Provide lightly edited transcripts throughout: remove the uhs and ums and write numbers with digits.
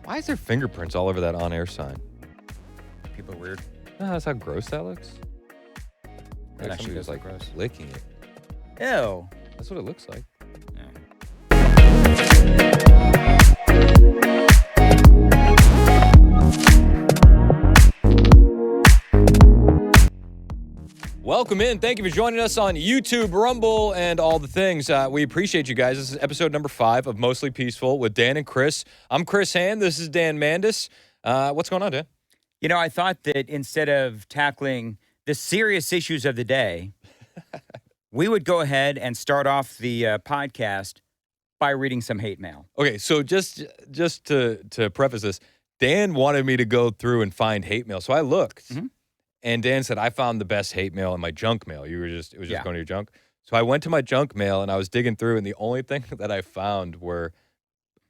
Why is there fingerprints all over that on-air sign? People are weird. Oh, that's how gross that looks. That Like actually somebody was does look like gross. licking it. Ew. That's what it looks like. Welcome in. Thank you for joining us on YouTube, Rumble, and all the things. We appreciate you guys. This is episode number 5 of Mostly Peaceful with Dan and Chris. I'm Chris Hand. This is Dan Mandis. What's going on, Dan? You know, I thought that instead of tackling the serious issues of the day, we would go ahead and start off the podcast by reading some hate mail. Okay, so just to preface this, Dan wanted me to go through and find hate mail. So I looked. Mhm. And Dan said, I found the best hate mail in my junk mail. It was just Yeah. going to your junk. So I went to my junk mail and I was digging through, and the only thing that I found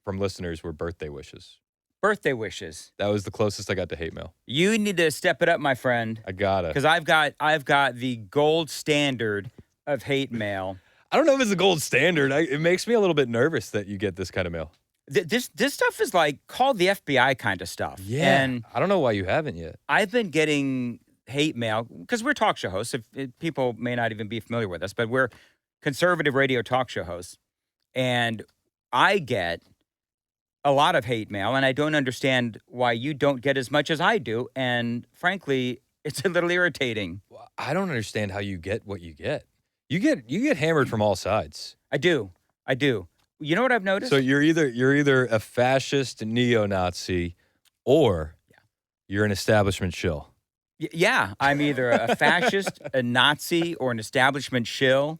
from listeners were birthday wishes. Birthday wishes. That was the closest I got to hate mail. You need to step it up, my friend, I gotta. because I've got the gold standard of hate mail. I don't know if it's the gold standard. It makes me a little bit nervous that you get this kind of mail. This stuff is like called the FBI kind of stuff. Yeah. And I don't know why you haven't yet. I've been getting hate mail because we're talk show hosts. If people may not even be familiar with us, but we're conservative radio talk show hosts. And I get a lot of hate mail, and I don't understand why you don't get as much as I do. And frankly, it's a little irritating. I don't understand how you get what you get. You get hammered from all sides. I do. You know what I've noticed? So you're either a fascist neo-Nazi or you're an establishment shill. Yeah, I'm either a fascist, a Nazi, or an establishment shill.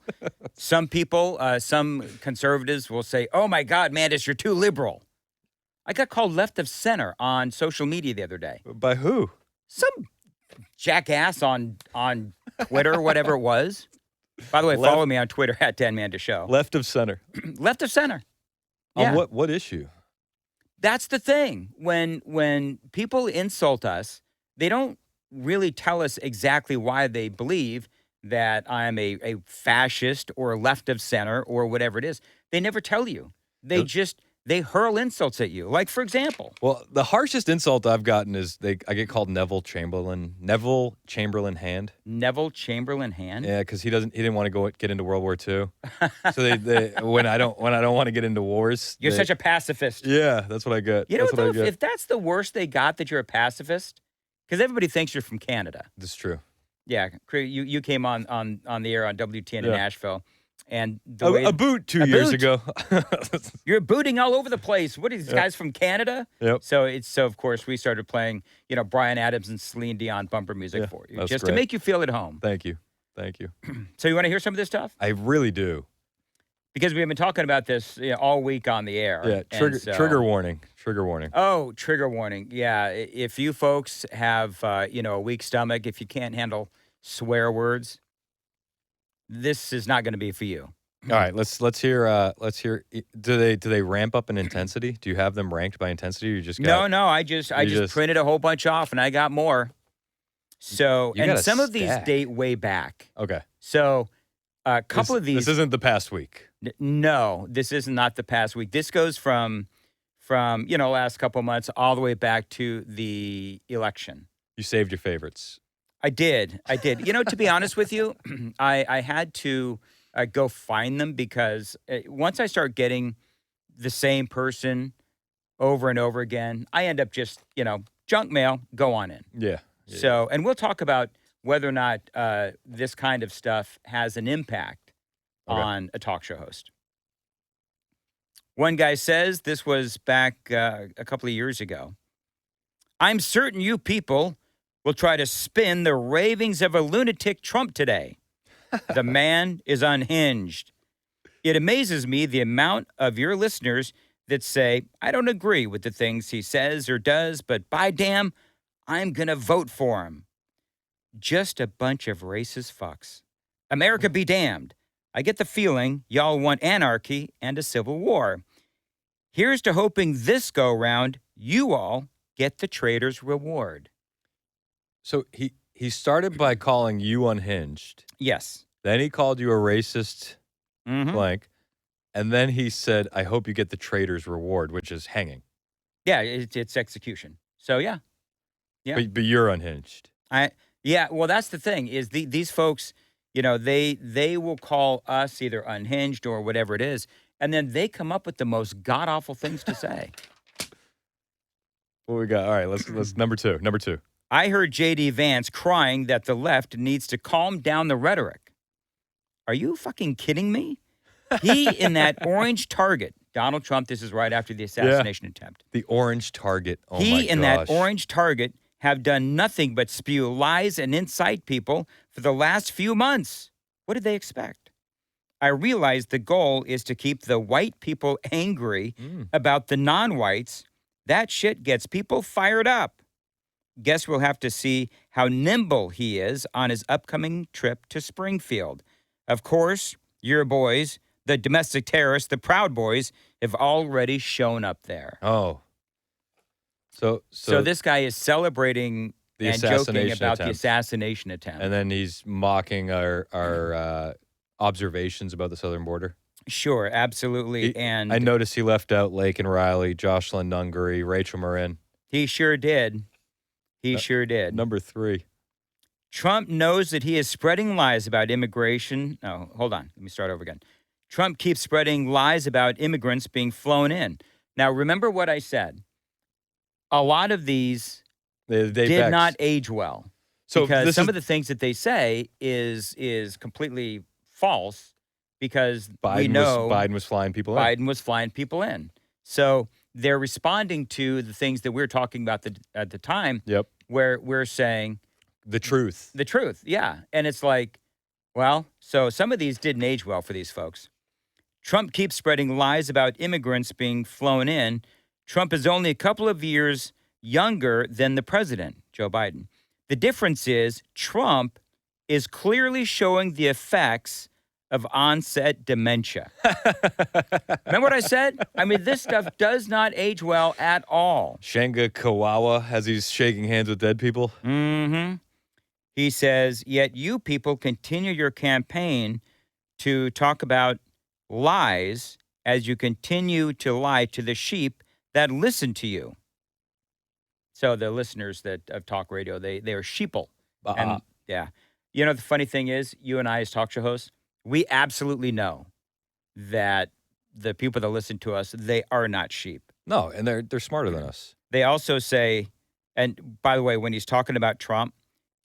Some people, some conservatives will say, oh my God, Mandis, you're too liberal. I got called left of center on social media the other day. By who? Some jackass on Twitter or whatever it was. By the way, follow me on Twitter at Dan Mandis Show. Left of center. Left of center. Yeah. On what issue? That's the thing. When people insult us, they don't really tell us exactly why they believe that I'm a fascist or left of center or whatever it is. They never tell you. They hurl insults at you. Like, for example. Well, the harshest insult I've gotten is I get called Neville Chamberlain hand. Neville Chamberlain hand? Yeah, because he didn't want to get into World War II. So they when I don't want to get into wars. You're such a pacifist. Yeah, that's what I get. You know what, though, if that's the worst they got, that you're a pacifist, because everybody thinks you're from Canada. That's true. Yeah, you came on the air on WTN in Nashville. And a boot 2 years ago. You're booting all over the place. What are these guys from Canada? Yep. So of course we started playing, Bryan Adams and Celine Dion bumper music for you, just to make you feel at home. Thank you. So you want to hear some of this stuff? I really do. Because we've been talking about this all week on the air. Yeah. Trigger warning. Oh, trigger warning. Yeah. If you folks have a weak stomach, if you can't handle swear words, this is not going to be for you. All right, let's hear. Do they ramp up in intensity? Do you have them ranked by intensity? Or you just got, no. I just printed a whole bunch off, and I got more. So and some of these date way back. Okay. So a couple of these. This isn't the past week. No, this is not the past week. This goes from last couple of months all the way back to the election. You saved your favorites. I did. To be honest with you, I had to go find them because once I start getting the same person over and over again, I end up just, junk mail, go on in. Yeah. So, and we'll talk about whether or not this kind of stuff has an impact on a talk show host. One guy says, this was back a couple of years ago, I'm certain you people will try to spin the ravings of a lunatic Trump today. The man is unhinged. It amazes me the amount of your listeners that say, I don't agree with the things he says or does, but by damn, I'm going to vote for him. Just a bunch of racist fucks. America be damned. I get the feeling y'all want anarchy and a civil war. Here's to hoping this go round, you all get the traitor's reward. So he started by calling you unhinged. Yes. Then he called you a racist blank. And then he said, I hope you get the traitor's reward, which is hanging. Yeah, it's execution. So yeah. Yeah. But you're unhinged. Yeah, well, that's the thing is these folks, they will call us either unhinged or whatever it is, and then they come up with the most god awful things to say. What we got? All right, let's number two. Number two. I heard J.D. Vance crying that the left needs to calm down the rhetoric. Are you fucking kidding me? He in that orange target, Donald Trump. This is right after the assassination attempt. The orange target. Oh my gosh. He and that orange target have done nothing but spew lies and incite people for the last few months. What did they expect? I realize the goal is to keep the white people angry about the non-whites. That shit gets people fired up. Guess we'll have to see how nimble he is on his upcoming trip to Springfield. Of course, your boys, the domestic terrorists, the Proud Boys, have already shown up there. Oh. So this guy is celebrating the and joking assassination about the attempt. assassination attempt. And then he's mocking our observations about the southern border. Sure, absolutely. And I noticed he left out Lake and Riley, Jocelyn Nungary, Rachel Marin. he sure did. He sure did. Number three. Trump knows that he is spreading lies about immigration. Oh, hold on. Let me start over again. Trump keeps spreading lies about immigrants being flown in. Now, remember what I said. A lot of these did not age well. So because some of the things that they say is completely false because we know Biden was flying people in. Biden was flying people in. So they're responding to the things that we're talking about at the time. Yep. Where we're saying the truth. The truth, yeah. And it's like, well, so some of these didn't age well for these folks. Trump keeps spreading lies about immigrants being flown in. Trump is only a couple of years younger than the president, Joe Biden. The difference is Trump is clearly showing the effects of onset dementia. Remember what I said? I mean, this stuff does not age well at all. Shanga Kawawa as he's shaking hands with dead people. Mm-hmm. He says, yet you people continue your campaign to talk about lies as you continue to lie to the sheep that listen to you. So the listeners of talk radio, they are sheeple. And yeah. You know, the funny thing is, you and I as talk show hosts, we absolutely know that the people that listen to us, they are not sheep. No, and they're smarter than us. They also say, and by the way, when he's talking about Trump,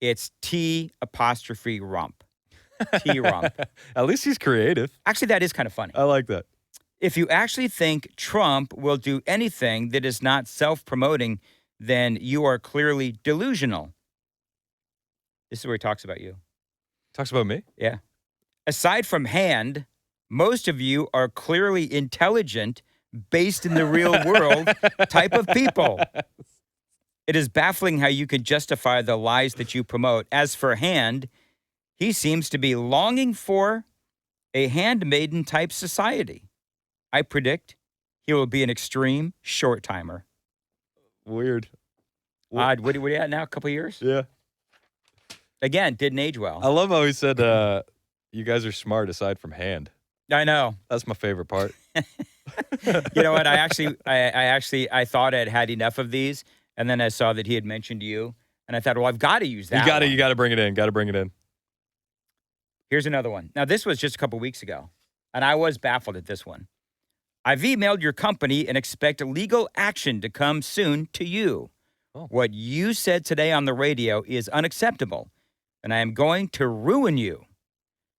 it's T''rump. T-rump. At least he's creative. Actually, that is kind of funny. I like that. If you actually think Trump will do anything that is not self-promoting, then you are clearly delusional. This is where he talks about you. Talks about me? Yeah. Aside from hand, most of you are clearly intelligent, based in the real world type of people. It is baffling how you could justify the lies that you promote. As for hand, he seems to be longing for a handmaiden type society. I predict he will be an extreme short timer. Weird. Odd. What are you at now? A couple of years? Yeah. Again, didn't age well. I love how he said, you guys are smart aside from hand. I know. That's my favorite part. You know what? I thought I'd had enough of these, and then I saw that he had mentioned you, and I thought, well, I've got to use that. You got to bring it in. Got to bring it in. Here's another one. Now, this was just a couple weeks ago, and I was baffled at this one. I've emailed your company and expect legal action to come soon to you. Oh. What you said today on the radio is unacceptable, and I am going to ruin you.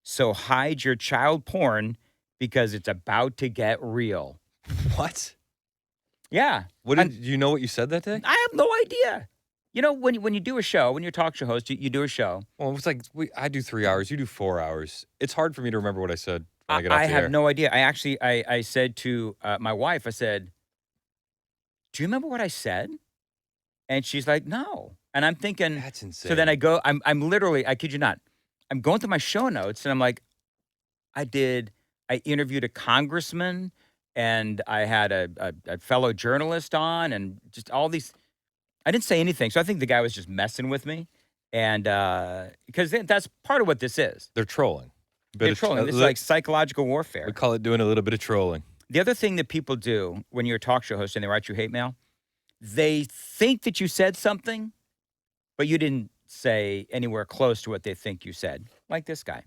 So hide your child porn because it's about to get real. What? Yeah. Do you know what you said that day? I have no idea. You know, when you do a show, when you're a talk show host, you do a show. Well, it's like I do 3 hours, you do 4 hours. It's hard for me to remember what I said when I get off the air. I have no idea. I said to my wife, I said, do you remember what I said? And she's like, no. And I'm thinking. That's insane. So then I go, I'm literally, I kid you not, I'm going through my show notes and I'm like, I interviewed a congressman and I had a fellow journalist on and just all these. I didn't say anything. So I think the guy was just messing with me. And because that's part of what this is. They're trolling. They're trolling. This is like psychological warfare. We call it doing a little bit of trolling. The other thing that people do when you're a talk show host and they write you hate mail, they think that you said something, but you didn't say anywhere close to what they think you said, like this guy.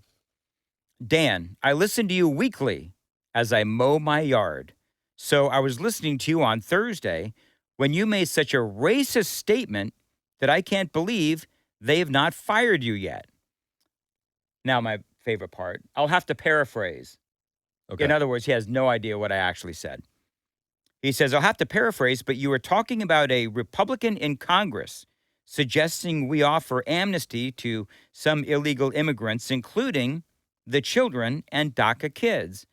Dan, I listen to you weekly as I mow my yard. So I was listening to you on Thursday when you made such a racist statement that I can't believe they have not fired you yet. Now, my favorite part, I'll have to paraphrase. Okay. In other words, he has no idea what I actually said. He says, I'll have to paraphrase, but you were talking about a Republican in Congress suggesting we offer amnesty to some illegal immigrants, including the children and DACA kids.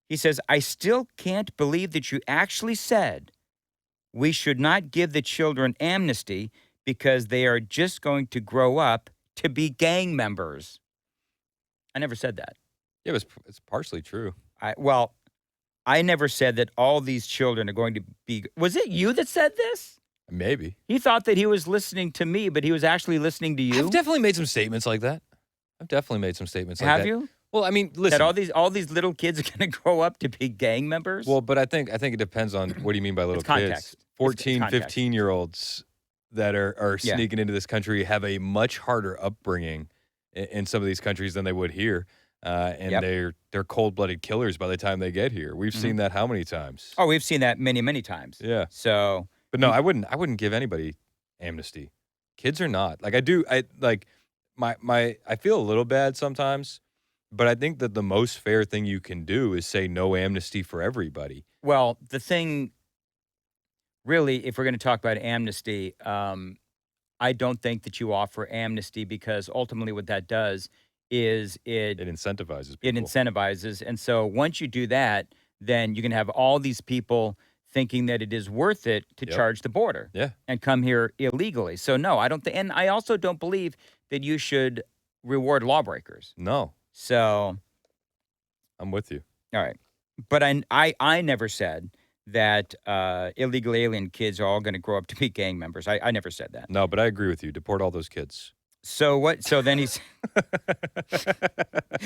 He says, I still can't believe that you actually said we should not give the children amnesty because they are just going to grow up to be gang members. I never said that. Yeah, it's partially true. I never said that all these children are going to be. Was it you that said this? Maybe. He thought that he was listening to me, but he was actually listening to you. I've definitely made some statements like that. Have you? Well, I mean, listen. That all these little kids are going to grow up to be gang members? Well, but I think it depends on what do you mean by little It's context. kids. 14, 15-year-olds that are sneaking into this country have a much harder upbringing in some of these countries than they would here. And they're cold-blooded killers by the time they get here. We've seen that how many times? Oh, we've seen that many, many times. Yeah. So, but no, I wouldn't give anybody amnesty. Kids are not. Like I feel a little bad sometimes, but I think that the most fair thing you can do is say no amnesty for everybody. Well, the thing really, if we're going to talk about amnesty, I don't think that you offer amnesty because ultimately what that does is it incentivizes people. It incentivizes. And so once you do that, then you can have all these people thinking that it is worth it to charge the border and come here illegally. So no, I don't think, and I also don't believe that you should reward lawbreakers. No. So I'm with you. All right. But I never said that illegal alien kids are all going to grow up to be gang members. I never said that. No, but I agree with you. Deport all those kids. So what? So then he's.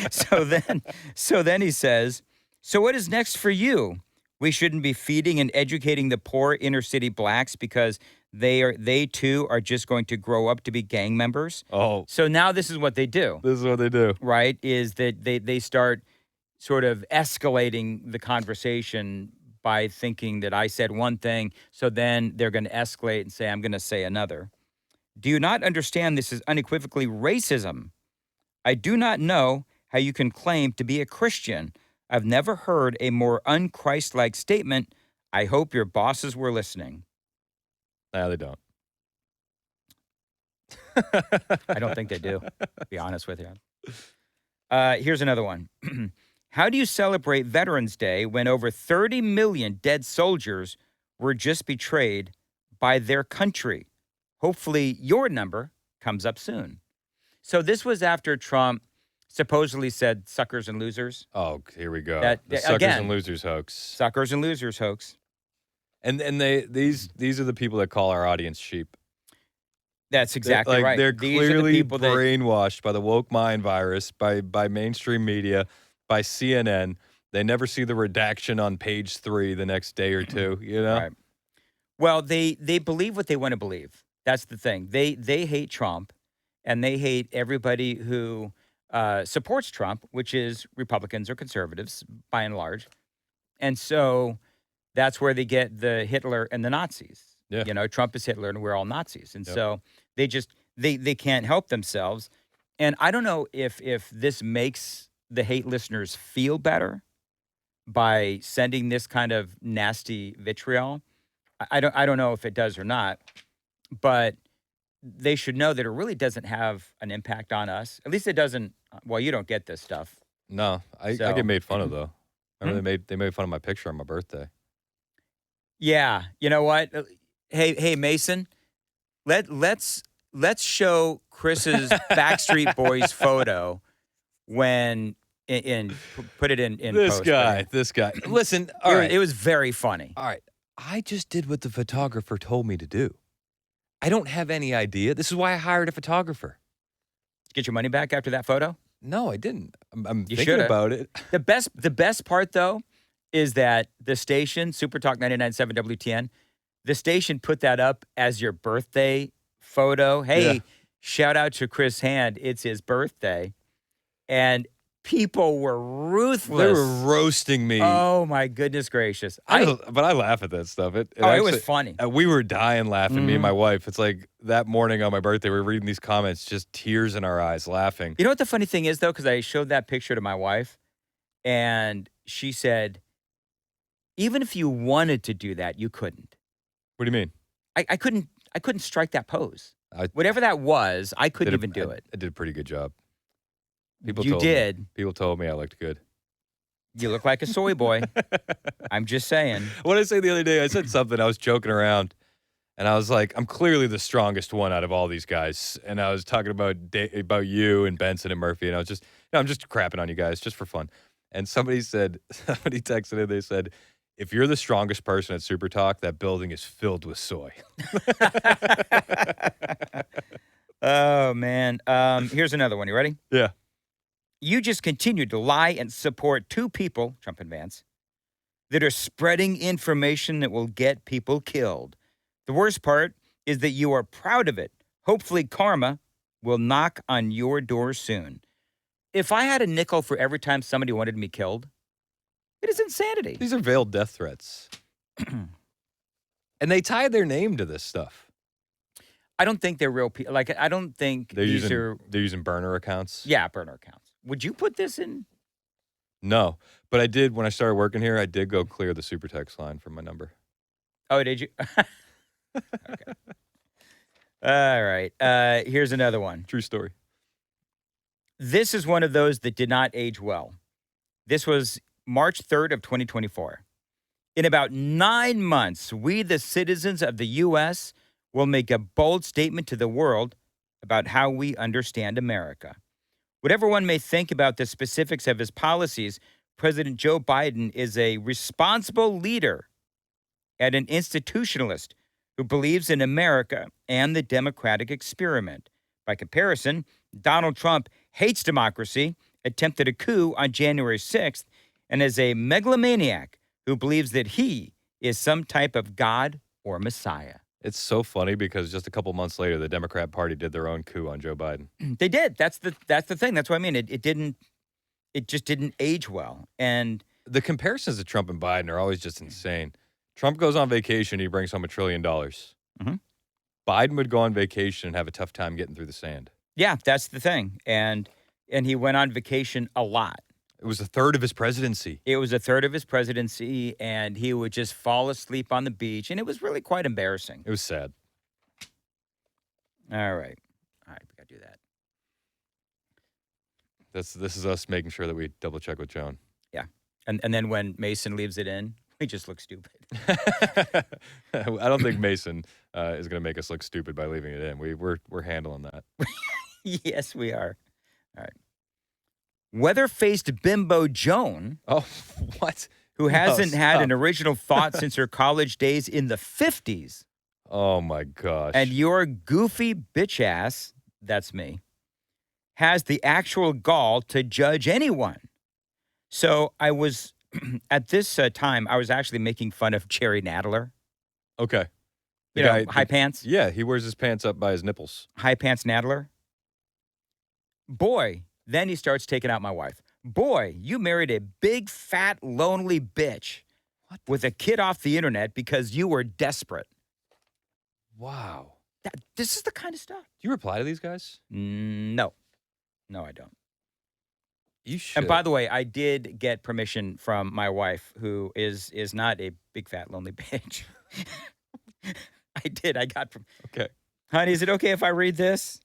so then he says, so what is next for you? We shouldn't be feeding and educating the poor inner city blacks because they too are just going to grow up to be gang members. Oh. So now this is what they do. This is what they do. Right? Is that they start sort of escalating the conversation by thinking that I said one thing, so then they're going to escalate and say I'm going to say another. Do you not understand this is unequivocally racism? I do not know how you can claim to be a Christian. I've never heard a more un-Christ-like statement. I hope your bosses were listening. No, they don't. I don't think they do, to be honest with you. Here's another one. How do you celebrate Veterans Day when over 30 million dead soldiers were just betrayed by their country? Hopefully your number comes up soon. So this was after Trump supposedly said suckers and losers. Oh, here we go. The suckers and losers hoax. Suckers and losers hoax. And these are the people that call our audience sheep. That's exactly right. They're These clearly are the people brainwashed by the woke mind virus, by mainstream media, by CNN. They never see the redaction on page 3 the next day or two, you know? Right. Well, they believe what they want to believe. That's the thing. They hate Trump, and they hate everybody who supports Trump, which is Republicans or conservatives, by and large. And so that's where they get the Hitler and the Nazis. Yeah. You know, Trump is Hitler, and we're all Nazis. And so they just they can't help themselves. And I don't know if this makes the hate listeners feel better by sending this kind of nasty vitriol. I don't know if it does or not. But they should know that it really doesn't have an impact on us. At least it doesn't. Well, you don't get this stuff. No, I get made fun of though. Remember they made fun of my picture on my birthday. Yeah, you know what? Hey, Mason, let's show Chris's Backstreet Boys photo when put it in This post, guy. Listen, all right. It was very funny. All right, I just did what the photographer told me to do. I don't have any idea. This is why I hired a photographer. Get your money back after that photo? No, I didn't. I'm You thinking shoulda. about it. The best part though is that the station Super Talk 99.7 WTN, the station put that up as your birthday photo. Hey, Yeah. shout out to Chris Hand. It's his birthday. And people were ruthless. They were roasting me. Oh, my goodness gracious. But I laugh at that stuff. It was funny. We were dying laughing, me and Mhm. my wife. It's like that morning on my birthday, we were reading these comments, just tears in our eyes, laughing. You know what the funny thing is, though? Because I showed that picture to my wife, and she said, even if you wanted to do that, you couldn't. What do you mean? I couldn't strike that pose. I Whatever that was, I couldn't even do it. I did a pretty good job. People You told did. Me, people told me I looked good. You look like a soy boy. I'm just saying. What did I say the other day? I said something. I was joking around, and I was like, "I'm clearly the strongest one out of all these guys." And I was talking about you and Benson and Murphy, and I was just, I'm just crapping on you guys just for fun. And somebody texted in. They said, "If you're the strongest person at Super Talk, that building is filled with soy." Oh man. Here's another one. You ready? Yeah. You just continue to lie and support two people, Trump and Vance, that are spreading information that will get people killed. The worst part is that you are proud of it. Hopefully, karma will knock on your door soon. If I had a nickel for every time somebody wanted me killed, it is insanity. These are veiled death threats. And they tie their name to this stuff. I don't think they're real people. Like, I don't think They're these using burner accounts. Yeah, burner accounts. Would you put this in? No, but I did when I started working here. I did go clear the super text line from my number. Oh, did you? Okay. All right. Here's another one. True story. This is one of those that did not age well. This was March 3rd of 2024. In about 9 months, we, the citizens of the U.S., will make a bold statement to the world about how we understand America. Whatever one may think about the specifics of his policies, President Joe Biden is a responsible leader and an institutionalist who believes in America and the democratic experiment. By comparison, Donald Trump hates democracy, attempted a coup on January 6th, and is a megalomaniac who believes that he is some type of god or messiah. It's so funny because just a couple months later, the Democrat Party did their own coup on Joe Biden. They did. That's the thing. That's what I mean. It just didn't age well. And the comparisons to Trump and Biden are always just insane. Trump goes on vacation, he brings home $1 trillion. Mhm. Biden would go on vacation and have a tough time getting through the sand. yeah, that's the thing. And he went on vacation a lot. It was a third of his presidency. It was a third of his presidency, and he would just fall asleep on the beach, and it was really quite embarrassing. It was sad. All right, we got to do that. This is us making sure that we double check with Joan. Yeah, and then when Mason leaves it in, we just look stupid. I don't think Mason is going to make us look stupid by leaving it in. We're handling that. Yes, we are. All right. Weather-faced bimbo Joan. Oh, what? Who hasn't had stop. an original thought since her college days in the 50s. Oh, my gosh. And your goofy bitch ass, that's me, has the actual gall to judge anyone. So I was, at this time, I was actually making fun of Jerry Nadler. Okay. You know, high pants? Yeah, he wears his pants up by his nipples. High pants Nadler. Boy, then he starts taking out my wife. Boy, you married a big, fat, lonely bitch with a kid off the internet because you were desperate. Wow. This is the kind of stuff. Do you reply to these guys? No. No, I don't. You should. And by the way, I did get permission from my wife, who is not a big, fat, lonely bitch. I did. I got from. Okay. Honey, is it okay if I read this?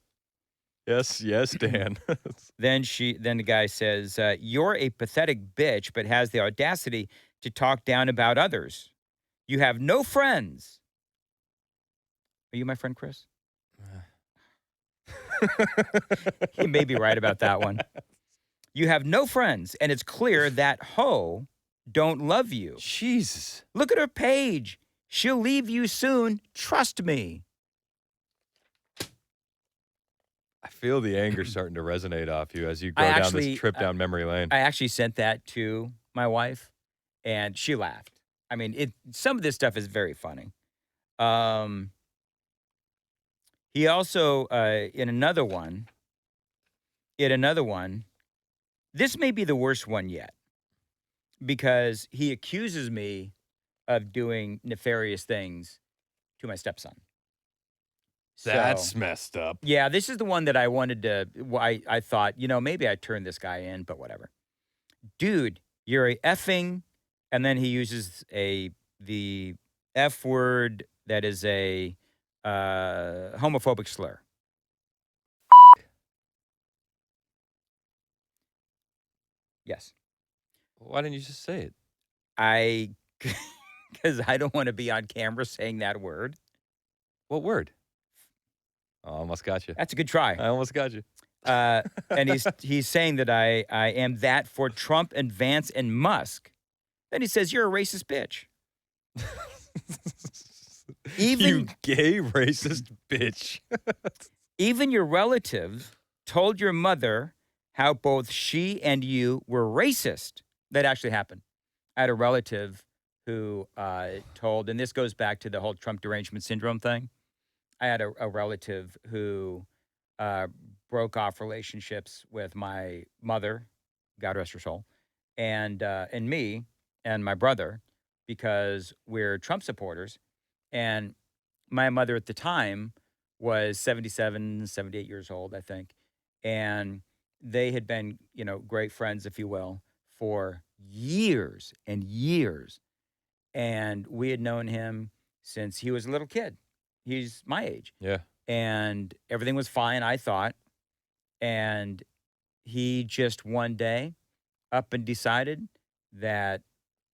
Yes, Dan. Then the guy says, you're a pathetic bitch, but has the audacity to talk down about others. You have no friends. Are you my friend, Chris? He may be right about that one. You have no friends, and it's clear that hoe don't love you. Jesus. Look at her page. She'll leave you soon. Trust me. I feel the anger starting to resonate off you as you go down this trip down memory lane. I actually sent that to my wife, and she laughed. I mean, some of this stuff is very funny. He also, in another one, this may be the worst one yet because he accuses me of doing nefarious things to my stepson. That's So, messed up. yeah, this is the one that I wanted to, I thought, maybe I'd turn this guy in, but whatever. Dude, you're a effing, and then he uses the F word that is a homophobic slur. Yes. Why didn't you just say it? Because I don't want to be on camera saying that word. What word? Oh, I almost got you. That's a good try. I almost got you. And he's saying that I am that for Trump and Vance and Musk. Then he says, you're a racist bitch. You Even gay racist bitch. even your relative told your mother how both she and you were racist. That actually happened. I had a relative who told, and this goes back to the whole Trump derangement syndrome thing. I had a relative who broke off relationships with my mother, God rest her soul, and me and my brother because we're Trump supporters. And my mother at the time was 77, 78 years old, I think. And they had been, great friends, if you will, for years and years. And we had known him since he was a little kid. He's my age. Yeah. And everything was fine, I thought. And he just one day up and decided that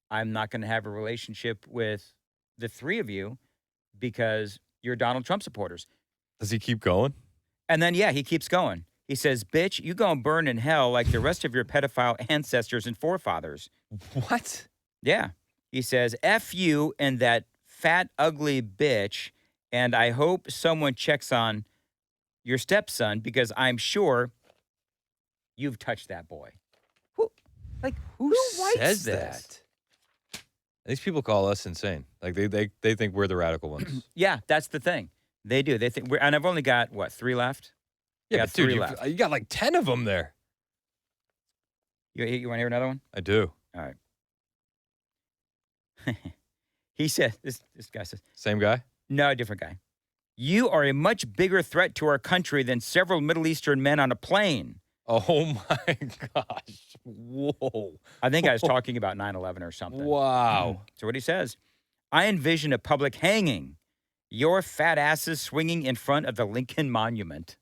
I'm not going to have a relationship with the three of you because you're Donald Trump supporters. Does he keep going? And then, yeah, he keeps going. He says, bitch, you go and burn in hell like the rest of your pedophile ancestors and forefathers. What? Yeah. He says, F you and that fat, ugly bitch. And I hope someone checks on your stepson because I'm sure you've touched that boy. Who writes says this? that? These people call us insane. Like they think we're the radical ones. Yeah, that's the thing. They do. They think and I've only got, 3 left? Yeah, got but dude, 3 left. you got like 10 of them there. You want to hear another one? I do. All right. He said, this guy says, Same guy? no, different guy. You are a much bigger threat to our country than several Middle Eastern men on a plane. Oh my gosh. Whoa. I think I was talking about 9/11 or something. Wow. So what he says, I envision a public hanging, your fat asses swinging in front of the Lincoln Monument.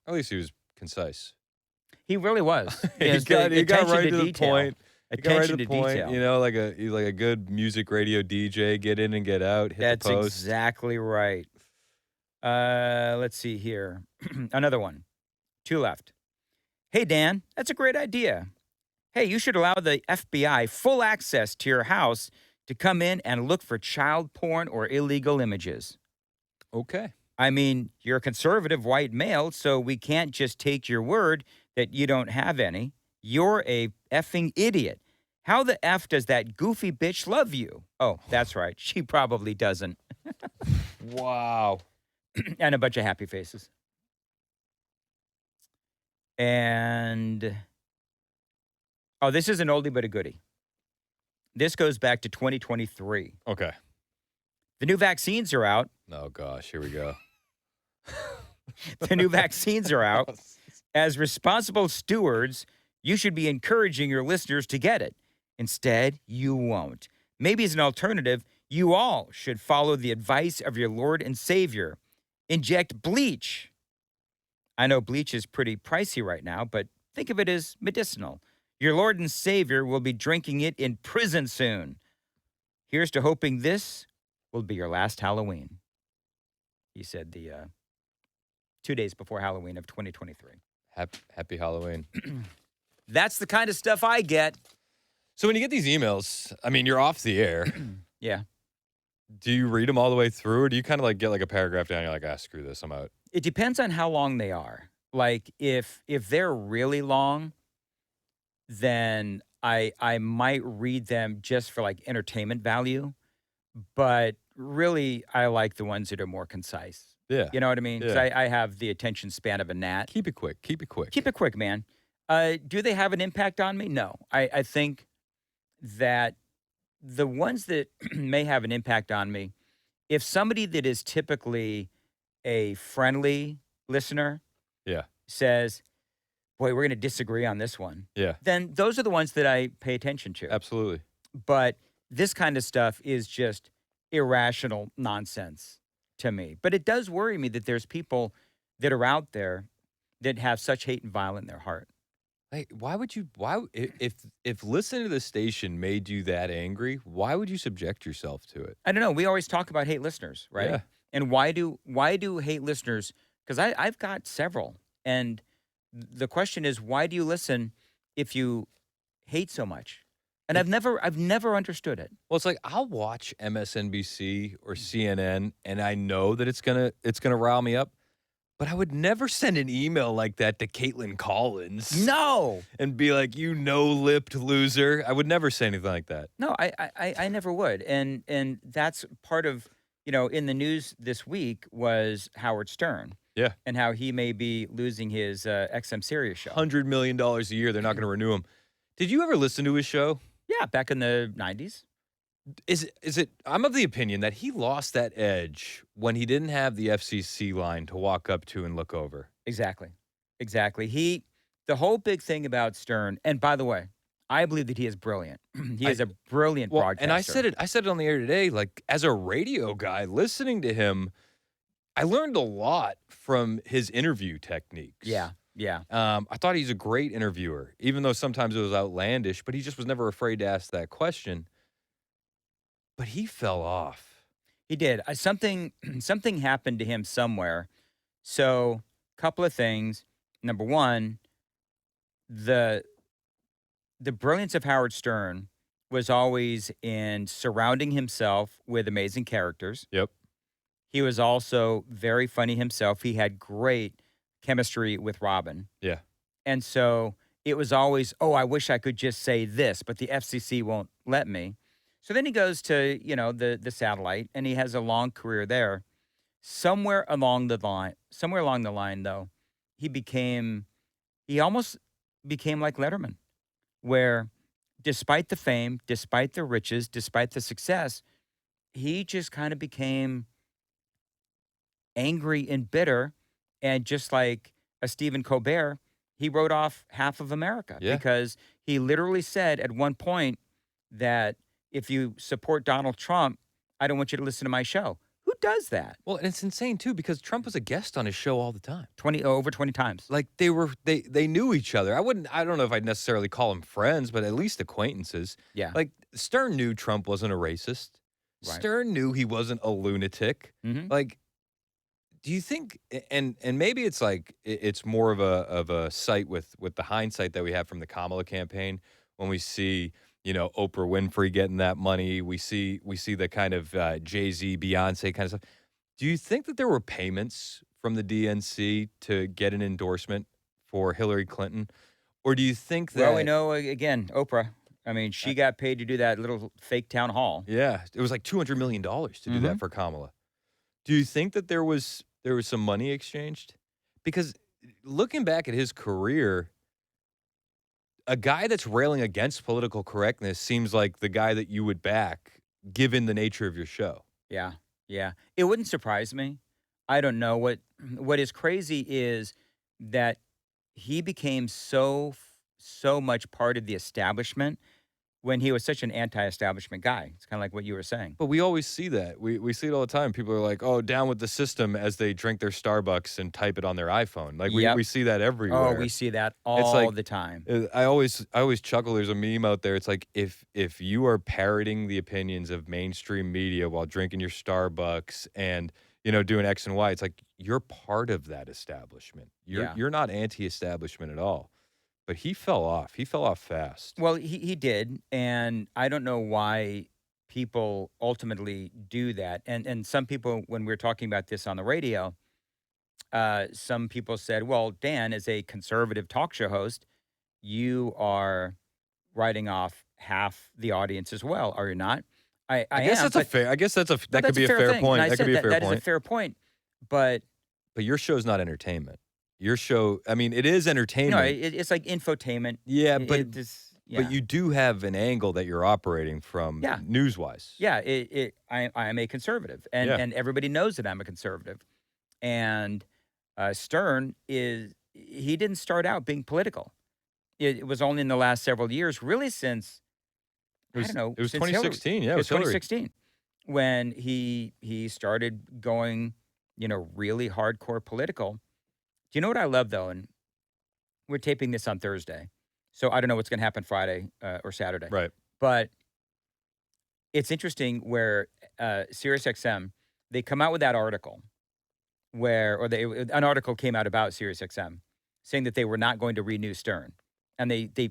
At least he was concise. He really was. He got right to the point. Attention to detail. You know, like a good music radio DJ, get in and get out, hit That's the post. exactly right. Let's see here. Another one. 2 left. Hey, Dan, that's a great idea. Hey, you should allow the FBI full access to your house to come in and look for child porn or illegal images. Okay. I mean, you're a conservative white male, so we can't just take your word that you don't have any. You're a effing idiot. How the F does that goofy bitch love you? Oh, that's right. She probably doesn't. Wow. And a bunch of happy faces. And, oh, this is an oldie but a goodie. This goes back to 2023. Okay. The new vaccines are out. Oh gosh, here we go. The new vaccines are out. As responsible stewards, you should be encouraging your listeners to get it. Instead, you won't. Maybe as an alternative, you all should follow the advice of your Lord and Savior. Inject bleach. I know bleach is pretty pricey right now, but think of it as medicinal. Your Lord and Savior will be drinking it in prison soon. Here's to hoping this will be your last Halloween. He said the 2 days before Halloween of 2023. Happy Halloween. That's the kind of stuff I get. So when you get these emails, I mean, you're off the air. Yeah. Do you read them all the way through, or do you kind of like get like a paragraph down and you're like, ah, screw this, I'm out? It depends on how long they are. Like if they're really long, then I might read them just for like entertainment value. but really, I like the ones that are more concise. Yeah. You know what I mean? Because Yeah. I have the attention span of a gnat. Keep it quick. Keep it Keep quick. it quick, man. Do they have an impact on me? No. I think that the ones that may have an impact on me, if somebody that is typically a friendly listener Yeah. says, boy, we're going to disagree on this one, Yeah. then those are the ones that I pay attention to. Absolutely. But this kind of stuff is just irrational nonsense to me. But it does worry me that there's people that are out there that have such hate and violence in their heart. Hey, why would you? If listening to the station made you that angry, why would you subject yourself to it? I don't know. We always talk about hate listeners, right? Yeah. And why do hate listeners? Because I've got several, and the question is, why do you listen if you hate so much? And I've never understood it. Well, it's like I'll watch MSNBC or CNN, and I know that it's gonna rile me up. But I would never send an email like that to Caitlin Collins No, and be like, "You no-lipped loser." I would never say anything like that. no, I never would, and that's part of in the news this week was Howard Stern Yeah. and how he may be losing his XM Sirius show. $100 million a year, they're not gonna renew him. Did you ever listen to his show? Yeah, back in the '90s. Is it I'm of the opinion that he lost that edge when he didn't have the FCC line to walk up to and look over. Exactly. Exactly. The whole big thing about Stern, and by the way, I believe that he is brilliant. He I is a brilliant Well, broadcaster. and I said it on the air today, like, as a radio guy, listening to him, I learned a lot from his interview techniques. Yeah. Yeah. I thought he's a great interviewer, even though sometimes it was outlandish, but he just was never afraid to ask that question. But he fell off. He did. Something happened to him somewhere. So, couple of things. Number one, the the brilliance of Howard Stern was always in surrounding himself with amazing characters. Yep. He was also very funny himself. He had great chemistry with Robin. Yeah. And so it was always, oh, I wish I could just say this, but the FCC won't let me. So then he goes to, the satellite, and he has a long career there. Somewhere along the line, though, he almost became like Letterman, where despite the fame, despite the riches, despite the success, he just kind of became angry and bitter. And just like a Stephen Colbert, he wrote off half of America Yeah. because he literally said at one point that if you support Donald Trump, I don't want you to listen to my show. Who does that? Well, and it's insane too because Trump was a guest on his show all the time. Over 20 times. Like they knew each other. I don't know if I'd necessarily call them friends, but at least acquaintances. Yeah. Like Stern knew Trump wasn't a racist. Right. Stern knew he wasn't a lunatic. Mhm. Like, do you think and maybe it's like it's more of a sight with the hindsight that we have from the Kamala campaign when we see Oprah Winfrey getting that money. We see the kind of Jay-Z, Beyonce kind of stuff. Do you think that there were payments from the DNC to get an endorsement for Hillary Clinton? Or do you think that Well, we know, again, Oprah. I mean, she got paid to do that little fake town hall. Yeah, it was like $200 million to do that Mhm. for Kamala. Do you think that there was some money exchanged? Because looking back at his career, a guy that's railing against political correctness seems like the guy that you would back given the nature of your show. Yeah, yeah. It wouldn't surprise me. I don't know what is crazy is that he became so much part of the establishment when he was such an anti-establishment guy. It's kind of like what you were saying. But we always see that. We see it all the time. People are like, "Oh, down with the system," as they drink their Starbucks and type it on their iPhone. Like Yep. we see that everywhere. Oh, we see that all like- the time. I always chuckle. There's a meme out there. It's like if you are parroting the opinions of mainstream media while drinking your Starbucks and doing X and Y, it's like you're part of that establishment. Yeah. You're not anti-establishment at all. But he fell off. He fell off fast. Well, he did, and I don't know why people ultimately do that. And some people, when we were talking about this on the radio, some people said, "Well, Dan, as a conservative talk show host, you are writing off half the audience as well, are you not?" I guess am, that's a but fair. I guess that no, could that's a be a fair fair thing. And point. I That could said be a that fair that is a point. fair point. But But your show's not entertainment. Your show, I mean, it is no, entertainment. it's like infotainment. Yeah, It is, but yeah, you do have an angle that you're operating from yeah, news wise. yeah. I am a conservative, and Yeah. everybody knows that I'm a conservative. And Stern he didn't start out being political. It was only in the last several years, really since It I don't was know, it was since Hillary. 2016. Yeah, it It was was Hillary. 2016 when he started going, really hardcore political. Do you know what I love though? And we're taping this on Thursday, so I don't know what's going to happen Friday or Saturday. Right. But it's interesting where SiriusXM they come out with that article an article came out about SiriusXM saying that they were not going to renew Stern, and they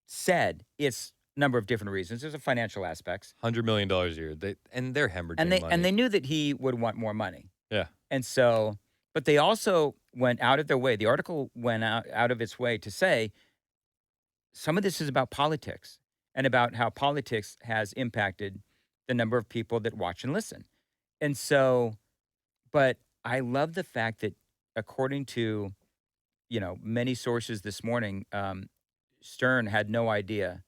said it's a number of different reasons. There's a financial aspects, $100 million a year. They're and hemorrhaging money. they knew that he would want more money, Yeah. and so, but they also went out of their way. The article went out of its way to say some of this is about politics and about how politics has impacted the number of people that watch and listen. And so, but I love the fact that according to, many sources this morning, Stern had no idea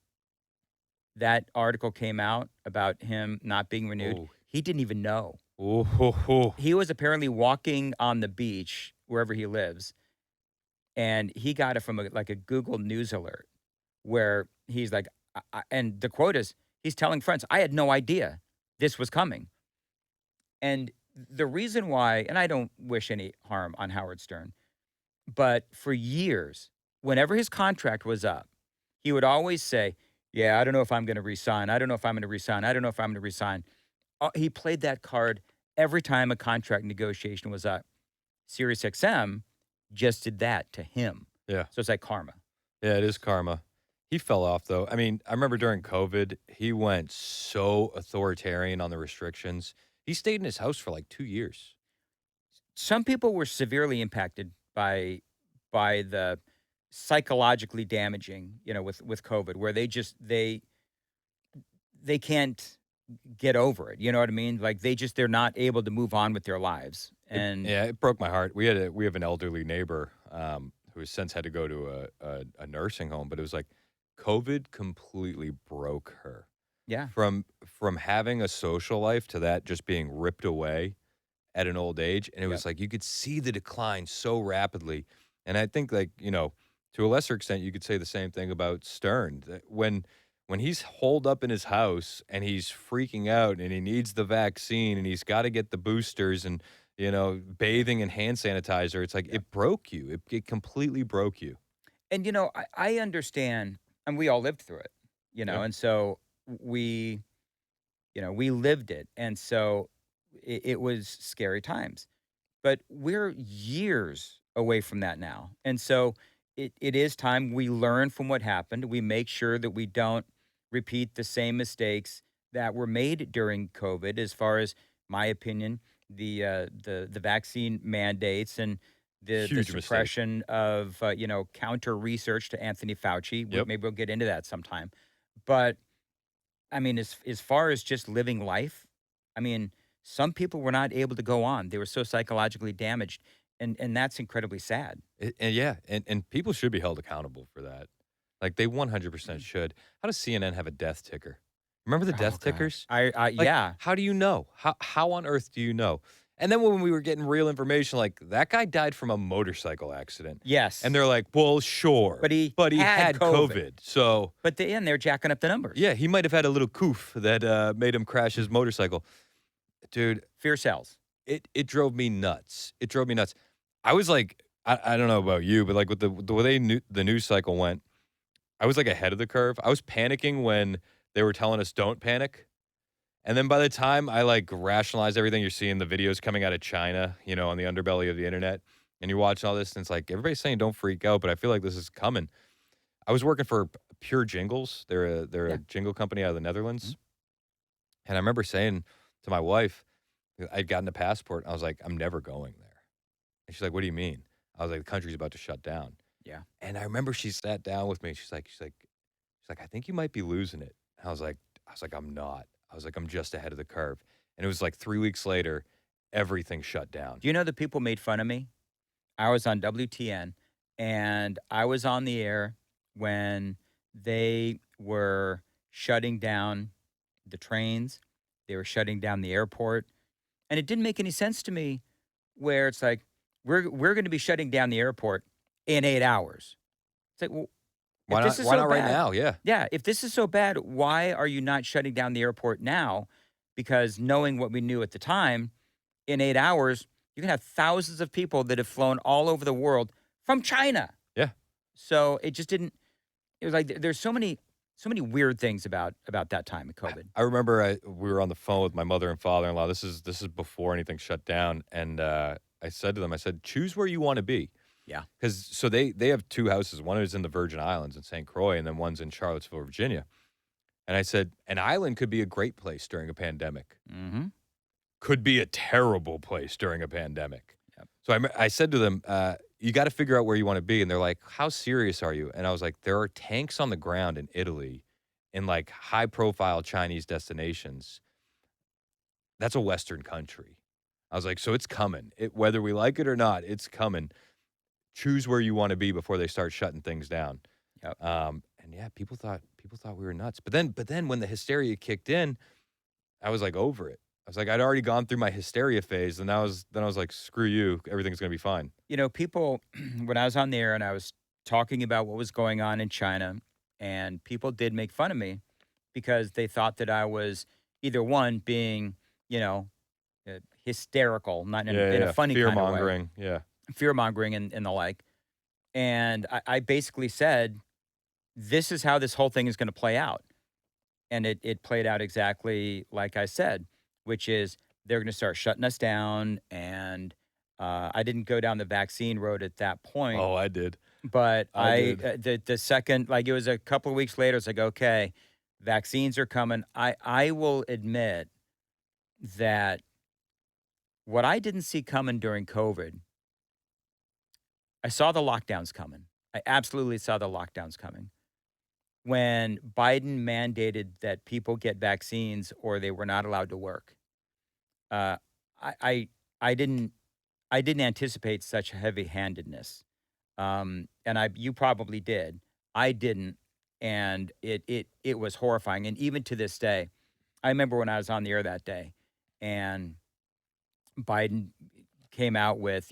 that article came out about him not being renewed. Oh. He didn't even know. Oh. He was apparently walking on the beach wherever he lives, and he got it from like a Google News alert where he's like, and the quote is, he's telling friends, I had no idea this was coming. And the reason why, and I don't wish any harm on Howard Stern, but for years, whenever his contract was up, he would always say, yeah, I don't know if I'm going to resign. I don't know if I'm going to resign. I don't know if I'm going to resign. He played that card every time a contract negotiation was up. SiriusXM just did that to him. Yeah. So it's like karma. Yeah, it is karma. He fell off though. I mean, I remember during COVID, he went so authoritarian on the restrictions. He stayed in his house for like 2 years. Some people were severely impacted by the psychologically damaging, with COVID, where they can't get over it. You know what I mean? Like they're not able to move on with their lives. And Yeah, it broke my heart. We have an elderly neighbor who has since had to go to a nursing home, but it was like COVID completely broke her yeah, from having a social life to that just being ripped away at an old age, and it yep. was like you could see the decline so rapidly. And I think, like, to a lesser extent, you could say the same thing about Stern. That when he's holed up in his house and he's freaking out and he needs the vaccine and he's got to get the boosters and bathing in hand sanitizer, it's like Yep. it broke you. It completely broke you. And I understand, and we all lived through it, Yeah. and so we lived it, and so it was scary times. But we're years away from that now. And so it is time we learn from what happened. We make sure that we don't repeat the same mistakes that were made during COVID, as far as my opinion, the vaccine mandates and the Huge mistake. suppression of counter research to Anthony Fauci. Yep. Maybe we'll get into that sometime. But I mean, as far as just living life, I mean, some people were not able to go on. They were so psychologically damaged, and that's incredibly sad. And yeah, and people should be held accountable for that. Like they 100% should. How does CNN have a death ticker? Remember the Oh death gosh. tickers? I Like, yeah. how do you know? How on earth do you know? And then when we were getting real information, like that guy died from a motorcycle accident, Yes. and they're like, "Well, sure, But he had had COVID. COVID, so But they're jacking up the numbers. yeah, he might have had a little coof that made him crash his motorcycle." Dude, Fear sells. it drove me nuts. It drove me nuts. I was like, I don't know about you, but like with the way the news cycle went, I was like ahead of the curve. I was panicking when they were telling us don't panic. And then by the time I like rationalize everything, you're seeing the videos coming out of China, on the underbelly of the internet, and you're watching all this, and it's like everybody's saying don't freak out, but I feel like this is coming. I was working for Pure Jingles. They're Yeah. a jingle company out of the Netherlands, Mhm. and I remember saying to my wife, I'd gotten a passport. I was like, I'm never going there. And she's like, what do you mean? I was like, the country's about to shut down. Yeah. And I remember she sat down with me. She's like, I think you might be losing it. And I was like, I'm not. I was like, I'm just ahead of the curve. And it was like 3 weeks later, everything shut down. Do you know that people made fun of me? I was on WTN, and I was on the air when they were shutting down the trains. They were shutting down the airport, and it didn't make any sense to me where it's like, we're gonna be shutting down the airport in 8 hours. It's like, well, if Why this not? is Why so not right bad, now? Yeah. yeah, if this is so bad, why are you not shutting down the airport now? Because knowing what we knew at the time, in 8 hours, you can have thousands of people that have flown all over the world from China. Yeah. So it just didn't. It was like there's so many weird things about that time of COVID. I remember we were on the phone with my mother and father-in-law. This is before anything shut down, and I said to them, I said, choose where you want to be. Yeah. Because so they have two houses. One is in the Virgin Islands in St. Croix, and then one's in Charlottesville, Virginia. And I said, an island could be a great place during a pandemic. Mm-hmm. Could be a terrible place during a pandemic. Yep. So I said to them, you got to figure out where you want to be. And they're like, how serious are you? And I was like, there are tanks on the ground in Italy in like high profile Chinese destinations. That's a Western country. I was like, so it's coming. Whether we like it or not, it's coming. Choose where you want to be before they start shutting things down. Yep. And yeah, people thought we were nuts. But then when the hysteria kicked in, I was like over it. I was like, I'd already gone through my hysteria phase, and then I was like, screw you, everything's gonna be fine. You know, people, when I was on the air and I was talking about what was going on in China, and people did make fun of me because they thought that I was either one being, you know, hysterical, not in, in a funny fear kind of way, mongering. Yeah, fear mongering and the like. And I basically said, this is how this whole thing is going to play out. And it played out exactly like I said, which is they're going to start shutting us down. And I didn't go down the vaccine road at that point. Oh, I did. But I did. The second, like it was a couple of weeks later, it's like, okay, vaccines are coming. I will admit that what I didn't see coming during COVID, I saw the lockdowns coming. I absolutely saw the lockdowns coming. When Biden mandated that people get vaccines or they were not allowed to work, uh, I, I I didn't anticipate such heavy-handedness, and you probably did. I didn't, and it was horrifying. And even to this day, I remember when I was on the air that day, and Biden came out with,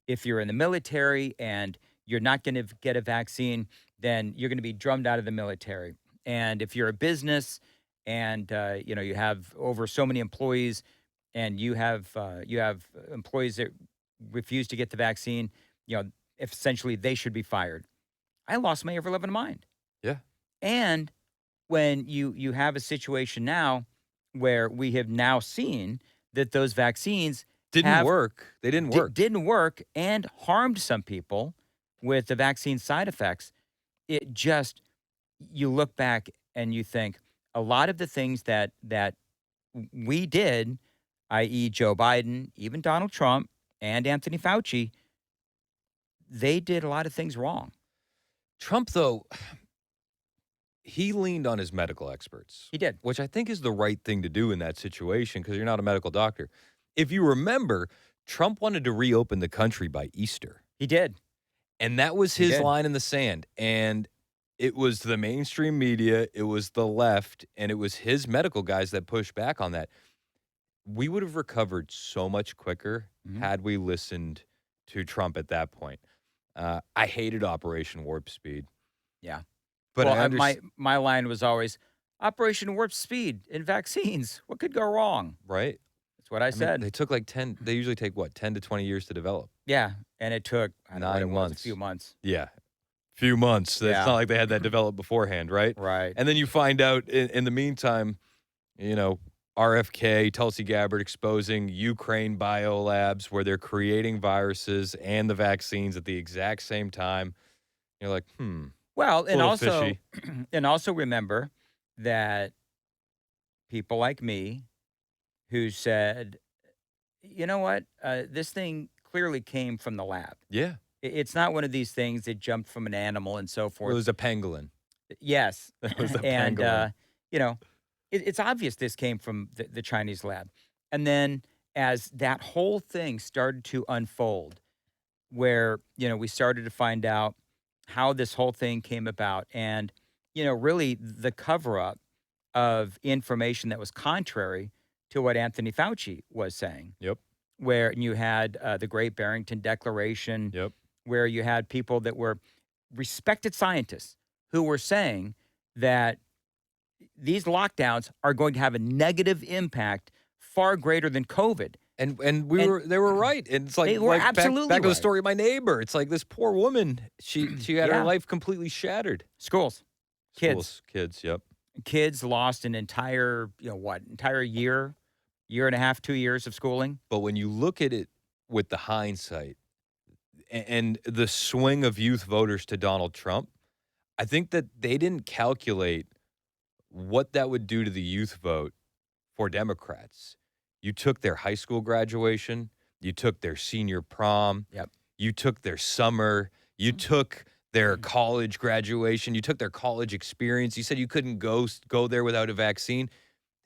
if you're in the military and you're not going to get a vaccine, then you're going to be drummed out of the military. And if you're a business and you have over so many employees, and you have employees that refuse to get the vaccine, if essentially they should be fired. I lost my ever loving mind. Yeah. And when you have a situation now where we have now seen that those vaccines Didn't work. They didn't work. Didn't work and harmed some people with the vaccine side effects. It just, you look back and you think a lot of the things that we did, i.e. Joe Biden, even Donald Trump and Anthony Fauci, they did a lot of things wrong. Trump, though, he leaned on his medical experts. He did. Which I think is the right thing to do in that situation because you're not a medical doctor. If you remember, Trump wanted to reopen the country by Easter. He did. And that was his line in the sand. And it was the mainstream media, it was the left, and it was his medical guys that pushed back on that. We would have recovered so much quicker had we listened to Trump at that point. I hated Operation Warp Speed. Yeah. But well, my line was always, Operation Warp Speed in vaccines. What could go wrong? Right. That's what I said. They took like 10, they usually take what, 10 to 20 years to develop? Yeah. And it took 9 months. A few months. Yeah. Few months. It's not like they had that developed beforehand, right? Right. And then you find out in the meantime, RFK, Tulsi Gabbard exposing Ukraine biolabs where they're creating viruses and the vaccines at the exact same time. You're like, Well, and also, fishy. and also remember that people like me who said, you know what, this thing clearly came from the lab. Yeah. It's not one of these things that jumped from an animal and so forth. It was a pangolin. Yes. It was the and, pangolin. it's obvious this came from the Chinese lab. And then as that whole thing started to unfold, where, we started to find out how this whole thing came about and, really the cover up of information that was contrary to what Anthony Fauci was saying, Yep. where you had the Great Barrington Declaration, Yep. where you had people that were respected scientists who were saying that these lockdowns are going to have a negative impact far greater than COVID. And And they were right. And it's like they were like absolutely back to the right. story of my nneighbor. It's like this poor woman. She had her Yeah. life completely shattered. Schools, kids, Schools, kids. Yep. kids lost an entire, entire year, year and a half, 2 years of schooling. But when you look at it with the hindsight and the swing of youth voters to Donald Trump, I think that they didn't calculate what that would do to the youth vote for Democrats. You took their high school graduation, you took their senior prom, Yep. you took their summer, you took their college graduation, you took their college experience. You said you couldn't go there without a vaccine.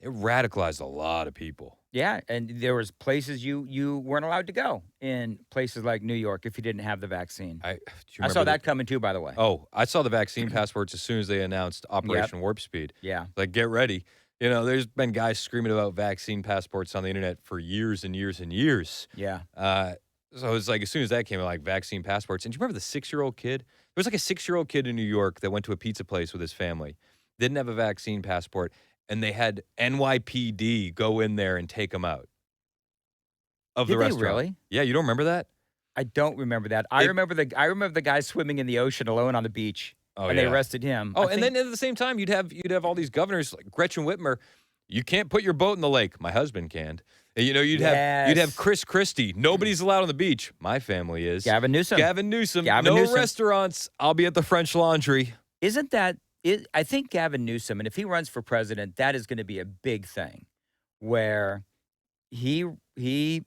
It radicalized a lot of people. Yeah, and there was places you weren't allowed to go in places like New York if you didn't have the vaccine. Do you I saw remember that coming too, by the way. Oh, I saw the vaccine passports as soon as they announced Operation Warp Speed. Yeah. Like, get ready. There's been guys screaming about vaccine passports on the internet for years and years and years. Yeah. So it's like as soon as that came out, like vaccine passports. And do you remember the 6-year-old kid? There was like a 6-year-old kid in New York that went to a pizza place with his family, didn't have a vaccine passport, and they had NYPD go in there and take him out of Did the they restaurant. really? Yeah, you don't remember that? I don't remember that. I remember the guy swimming in the ocean alone on the beach. Oh, and yeah. they arrested him. Oh, and then at the same time, you'd have all these governors like Gretchen Whitmer. You can't put your boat in the lake. My husband can. And, you'd have Chris Christie. Nobody's allowed on the beach. My family is. Gavin Newsom. No restaurants. I'll be at the French Laundry. Isn't that I think Gavin Newsom, and if he runs for president, that is going to be a big thing, where he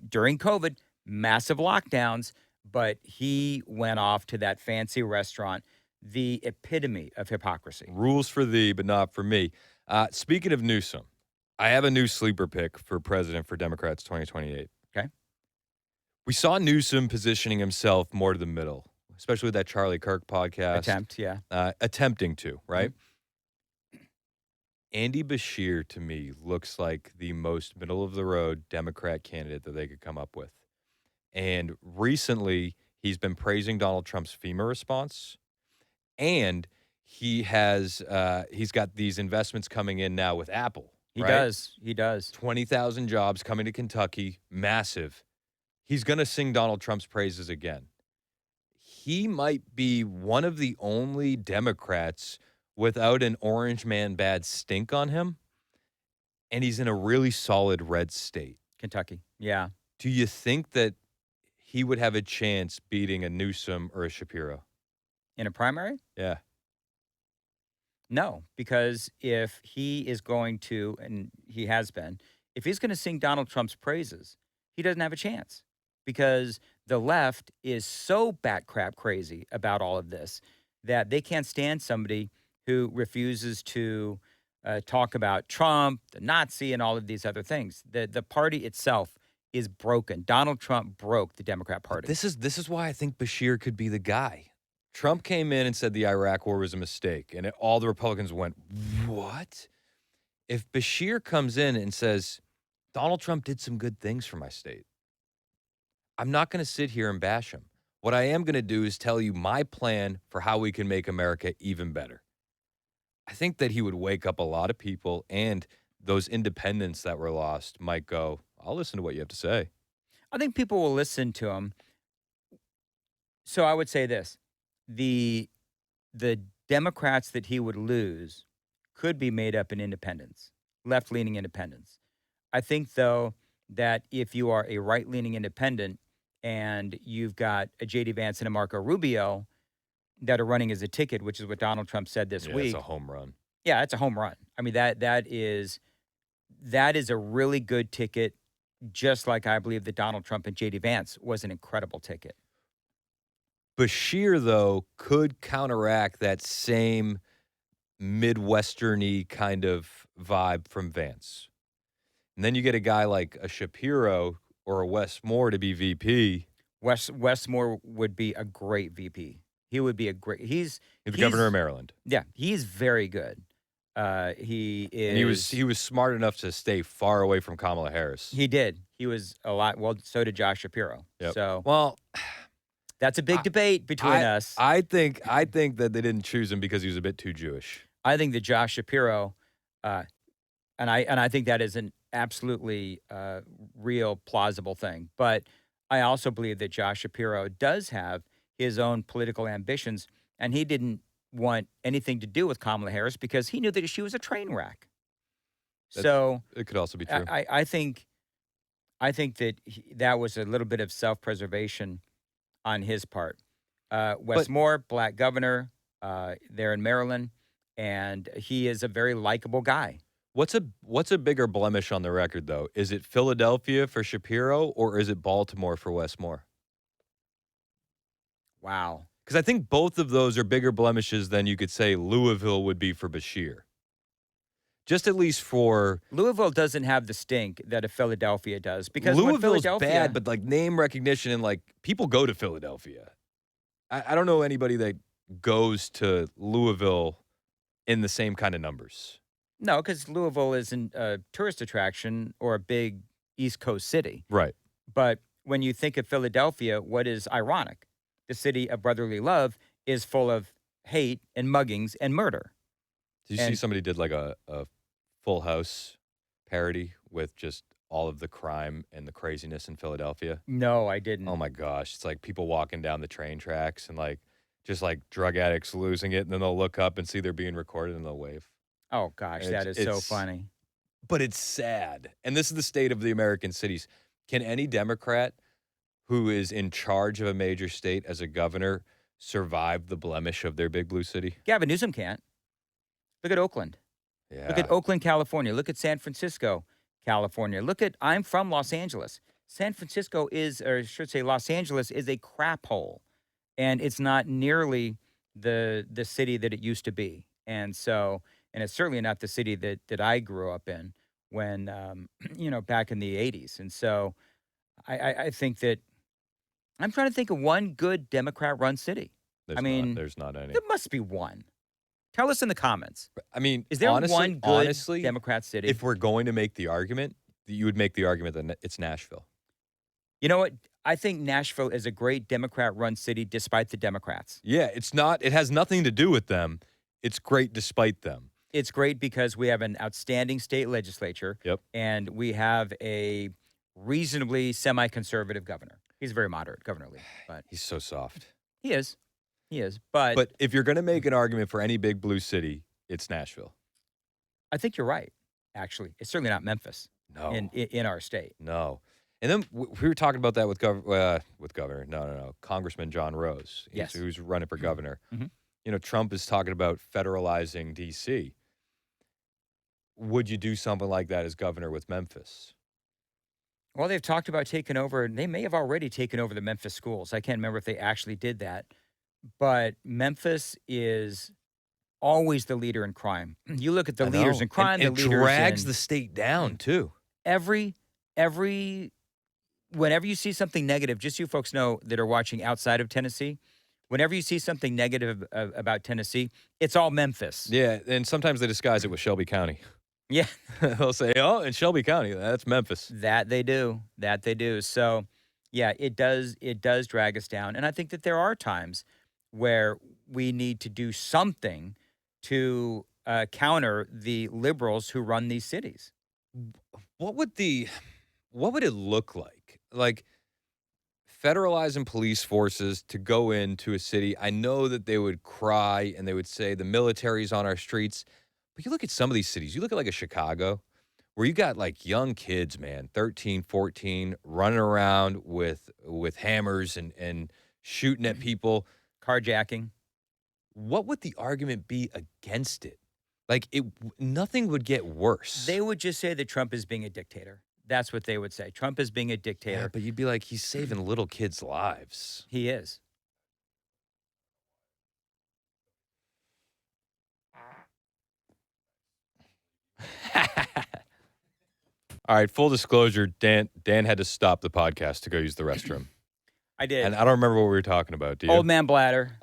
during COVID, massive lockdowns, but he went off to that fancy restaurant. The epitome of hypocrisy. Rules for thee, but not for me. Speaking of Newsom, I have a new sleeper pick for president for Democrats 2028. Okay. We saw Newsom positioning himself more to the middle, especially with that Charlie Kirk podcast. Attempting to, right? Mm-hmm. Andy Beshear, to me, looks like the most middle-of-the-road Democrat candidate that they could come up with. And recently, he's been praising Donald Trump's FEMA response. And he's got these investments coming in now with Apple. He does. 20,000 jobs coming to Kentucky, massive. He's going to sing Donald Trump's praises again. He might be one of the only Democrats without an orange man bad stink on him. And he's in a really solid red state. Kentucky, yeah. Do you think that he would have a chance beating a Newsom or a Shapiro? In a primary? Yeah. No, because if he is going to, and he has been, if he's going to sing Donald Trump's praises, he doesn't have a chance, because the left is so bat crap crazy about all of this that they can't stand somebody who refuses to talk about Trump, the Nazi, and all of these other things. The party itself is broken. Donald Trump broke the Democrat Party. This is why I think Beshear could be the guy. Trump came in and said the Iraq war was a mistake, and all the Republicans went, what? If Beshear comes in and says, Donald Trump did some good things for my state, I'm not going to sit here and bash him. What I am going to do is tell you my plan for how we can make America even better. I think that he would wake up a lot of people, and those independents that were lost might go, I'll listen to what you have to say. I think people will listen to him. So I would say this. The Democrats that he would lose could be made up in independents, left-leaning independents. I think, though, that if you are a right-leaning independent and you've got a J.D. Vance and a Marco Rubio that are running as a ticket, which is what Donald Trump said this week. It's a home run. Yeah, it's a home run. I mean, that is a really good ticket, just like I believe that Donald Trump and J.D. Vance was an incredible ticket. Beshear, though, could counteract that same Midwestern-y kind of vibe from Vance. And then you get a guy like a Shapiro or a Wes Moore to be VP. Westmore would be a great VP. He would be a great. He's the governor of Maryland. Yeah, he's very good. He is. And he was smart enough to stay far away from Kamala Harris. He did. He was a lot. Well, so did Josh Shapiro. Yep. So well, that's a big debate between us. I think that they didn't choose him because he was a bit too Jewish. I think that Josh Shapiro, and I think that is an absolutely real plausible thing. But I also believe that Josh Shapiro does have his own political ambitions, and he didn't want anything to do with Kamala Harris because he knew that she was a train wreck. So it could also be true. I think that that was a little bit of self-preservation on his part. Wes Moore, black governor there in Maryland, and he is a very likable guy. What's a bigger blemish on the record, though? Is it Philadelphia for Shapiro or is it Baltimore for Wes Moore? Wow. Because I think both of those are bigger blemishes than you could say Louisville would be for Beshear. Just at least for Louisville doesn't have the stink that a Philadelphia does because Louisville's bad, but like name recognition and like people go to Philadelphia. I don't know anybody that goes to Louisville in the same kind of numbers. No, because Louisville isn't a tourist attraction or a big East Coast city. Right. But when you think of Philadelphia, what is ironic? The city of brotherly love is full of hate and muggings and murder. Did you see somebody did like a Full House parody with just all of the crime and the craziness in Philadelphia? No, I didn't. Oh my gosh. It's like people walking down the train tracks and like just like drug addicts losing it. And then they'll look up and see they're being recorded and they'll wave. Oh gosh, that is so funny. But it's sad. And this is the state of the American cities. Can any Democrat who is in charge of a major state as a governor survive the blemish of their big blue city? Gavin Newsom can't. Look at Oakland. Yeah. Look at Oakland, California. Look at San Francisco, California. I'm from Los Angeles. San Francisco is, or I should say Los Angeles is a crap hole. And it's not nearly the city that it used to be. And so, and it's certainly not the city that I grew up in when, back in the 80s. And so I think that I'm trying to think of one good Democrat-run city. There's not any. There must be one. Tell us in the comments. I mean, is there one good Democrat city? If we're going to make the argument, you would make the argument that it's Nashville. You know what? I think Nashville is a great Democrat-run city despite the Democrats. Yeah, it's not. It has nothing to do with them. It's great despite them. It's great because we have an outstanding state legislature. Yep. And we have a reasonably semi-conservative governor. He's very moderate, Governor Lee. But he's so soft. He is. But if you're going to make an argument for any big blue city, it's Nashville. I think you're right, actually. It's certainly not Memphis. No. In our state. No. And then we were talking about that with Governor. No. Congressman John Rose. Yes. Who's running for governor. Mm-hmm. Trump is talking about federalizing D.C. Would you do something like that as governor with Memphis? Well, they've talked about taking over, and they may have already taken over the Memphis schools. I can't remember if they actually did that. But Memphis is always the leader in crime. You look at the leaders in crime, and the leaders drags the state down too. Whenever you see something negative, just so you folks know that are watching outside of Tennessee, whenever you see something negative about Tennessee, it's all Memphis. Yeah, and sometimes they disguise it with Shelby County. Yeah. They'll say, oh, in Shelby County, that's Memphis. That they do. So, yeah, it does drag us down. And I think that there are times where we need to do something to counter the liberals who run these cities. What would it look like? Like federalizing police forces to go into a city. I know that they would cry and they would say the military's on our streets. But you look at some of these cities, you look at like a Chicago, where you got like young kids, man, 13, 14, running around with hammers and shooting at people. Carjacking. What would the argument be against it? Like nothing would get worse. They would just say that Trump is being a dictator. That's what they would say. Trump is being a dictator. Yeah, but you'd be like, he's saving little kids' lives. He is. All right, full disclosure, Dan had to stop the podcast to go use the restroom. I did. And I don't remember what we were talking about, do you? Old man bladder.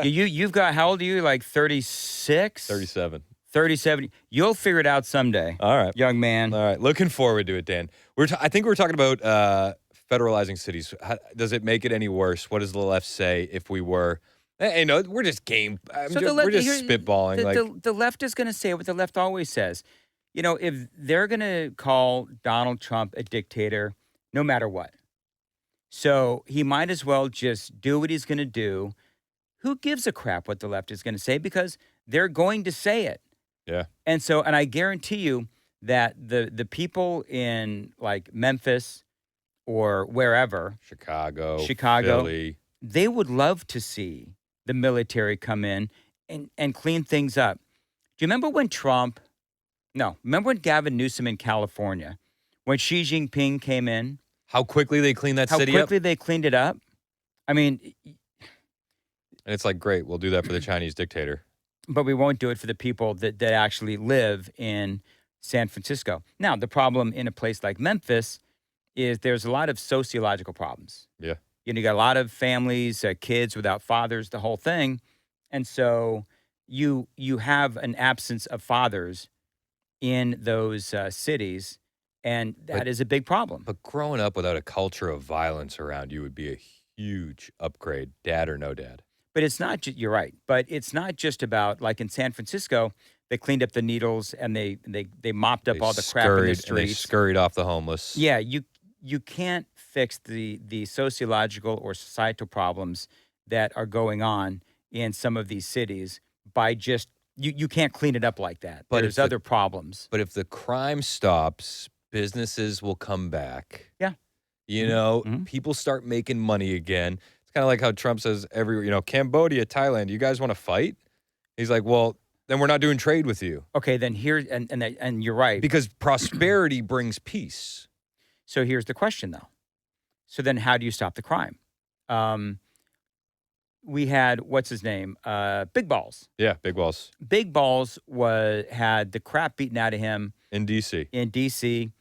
You've got, how old are you? Like 36? 37. 37. You'll figure it out someday. All right. Young man. All right. Looking forward to it, Dan. I think we're talking about federalizing cities. Does it make it any worse? What does the left say if we were? Hey, no, we're just game. We're just spitballing. The left is going to say what the left always says. You know, if they're going to call Donald Trump a dictator, no matter what. So he might as well just do what he's going to do. Who gives a crap what the left is going to say? Because they're going to say it. Yeah. And I guarantee you that the people in like Memphis or wherever, Chicago, Philly, they would love to see the military come in and clean things up. Do you remember when remember when Gavin Newsom in California, when Xi Jinping came in? How quickly they cleaned that city up? How quickly they cleaned it up? I mean... And it's like, great, we'll do that for the Chinese dictator. But we won't do it for the people that actually live in San Francisco. Now, the problem in a place like Memphis is there's a lot of sociological problems. Yeah. You got a lot of families, kids without fathers, the whole thing. And so you have an absence of fathers in those cities, and that is a big problem. But growing up without a culture of violence around you would be a huge upgrade, dad or no dad. But it's not, you're right, but it's not just about, like in San Francisco, they cleaned up the needles and they mopped up all the crap in the streets. And they scurried off the homeless. Yeah, you can't fix the sociological or societal problems that are going on in some of these cities by just, you can't clean it up like that. But there's other problems. But if the crime stops, businesses will come back. Yeah. You know, people start making money again. Kind of like how Trump says Cambodia, Thailand, you guys want to fight? He's like, well, then we're not doing trade with you. Okay, then and you're right. Because prosperity brings peace. So here's the question, though. So then how do you stop the crime? We had, what's his name? Big Balls. Yeah, Big Balls. Big Balls had the crap beaten out of him. In D.C.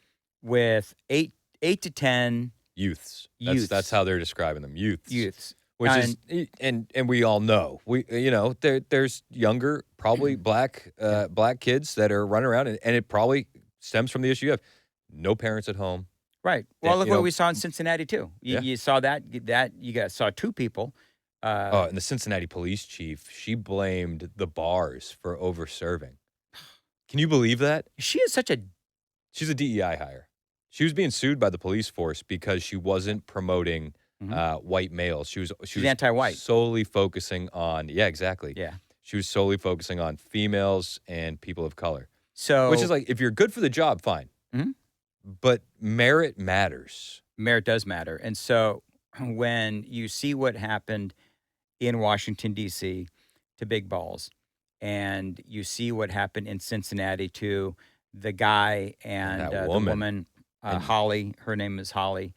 With 8 to 10... Youths. That's how they're describing them. Youths. Which and we all know. There's younger, probably black kids that are running around, and it probably stems from the issue you have no parents at home. Right. Well, look what we saw in Cincinnati too. You saw that you saw two people. And the Cincinnati police chief, she blamed the bars for over-serving. Can you believe that? She's a DEI hire. She was being sued by the police force because she wasn't promoting white males. She's anti-white. Solely focusing on, exactly. Yeah. She was solely focusing on females and people of color. So, which is like, if you're good for the job, fine. Mm-hmm. But merit matters. Merit does matter. And so when you see what happened in Washington, D.C. to Big Balls, and you see what happened in Cincinnati to the guy and the woman, Holly, her name is Holly.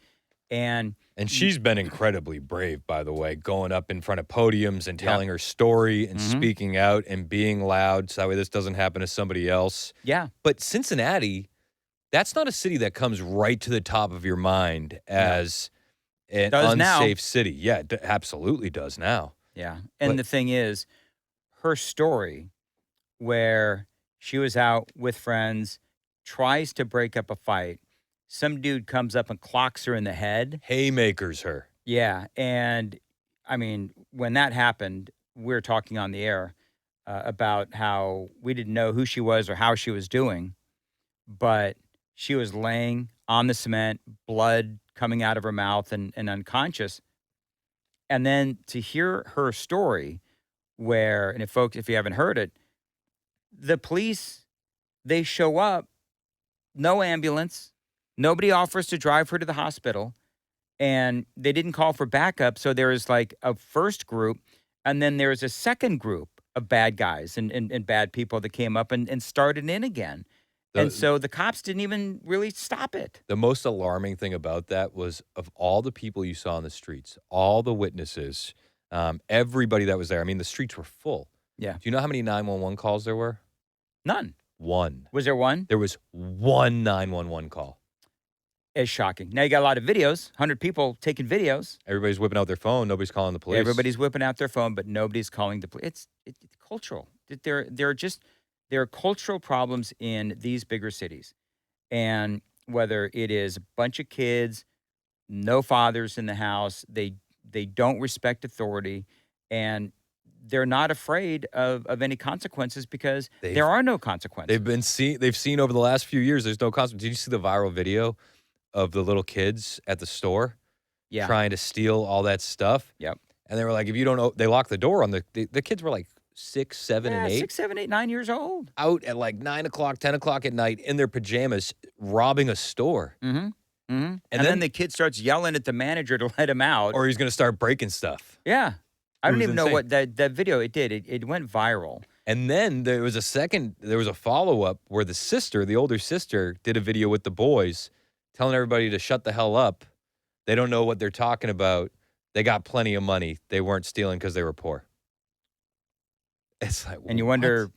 And she's been incredibly brave, by the way, going up in front of podiums and telling her story and speaking out and being loud so that way this doesn't happen to somebody else. Yeah. But Cincinnati, that's not a city that comes right to the top of your mind as an unsafe city. Yeah, it absolutely does now. Yeah. And the thing is, her story where she was out with friends, tries to break up a fight, some dude comes up and clocks her in the head. Haymakers her. Yeah. And, I mean, when that happened, we were talking on the air about how we didn't know who she was or how she was doing, but she was laying on the cement, blood coming out of her mouth and unconscious. And then to hear her story where, and if you haven't heard it, the police, they show up, no ambulance, nobody offers to drive her to the hospital, and they didn't call for backup. So there is like a first group, and then there's a second group of bad guys and bad people that came up and started in again. And so the cops didn't even really stop it. The most alarming thing about that was, of all the people you saw on the streets, all the witnesses, everybody that was there, I mean, the streets were full. Yeah. Do you know how many 911 calls there were? None. One. Was there one? There was one 911 call. It's shocking. Now you got a lot of videos, 100 people taking videos. Everybody's whipping out their phone. Nobody's calling the police. Everybody's whipping out their phone, but nobody's calling the police. It's cultural. There are cultural problems in these bigger cities. And whether it is a bunch of kids, no fathers in the house, they don't respect authority, and they're not afraid of any consequences because there are no consequences. They've seen over the last few years there's no consequence. Did you see the viral video of the little kids at the store trying to steal all that stuff? Yep. And they were like, if you don't, they locked the door on the kids were like 6, 7, and 8. 6, 7, 8, 9 years old. Out at like 9 o'clock, 10 o'clock at night in their pajamas, robbing a store. Mm-hmm. Mm-hmm. And then the kid starts yelling at the manager to let him out. Or he's going to start breaking stuff. Yeah. I don't even know insane. what that video, it did. It went viral. And then there was a follow-up where the older sister, did a video with the boys telling everybody to shut the hell up. They don't know what they're talking about. They got plenty of money. They weren't stealing because they were poor. It's like, and you wonder,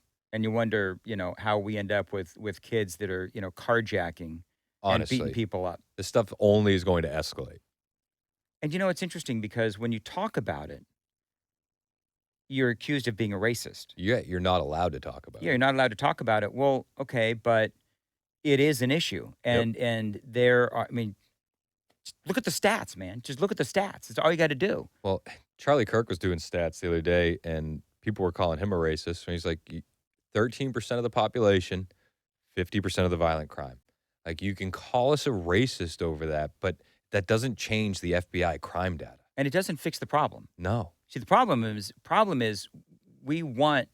how we end up with kids that are, carjacking honestly, and beating people up. This stuff only is going to escalate. And it's interesting because when you talk about it, you're accused of being a racist. Yeah, you're not allowed to talk about it. Yeah, you're not allowed to talk about it. Well, okay, but it is an issue. And there are, just look at the stats, man. Just look at the stats. It's all you got to do. Well, Charlie Kirk was doing stats the other day, and people were calling him a racist. And he's like, 13% of the population, 50% of the violent crime. Like, you can call us a racist over that, but that doesn't change the FBI crime data. And it doesn't fix the problem. No. See, the problem is we want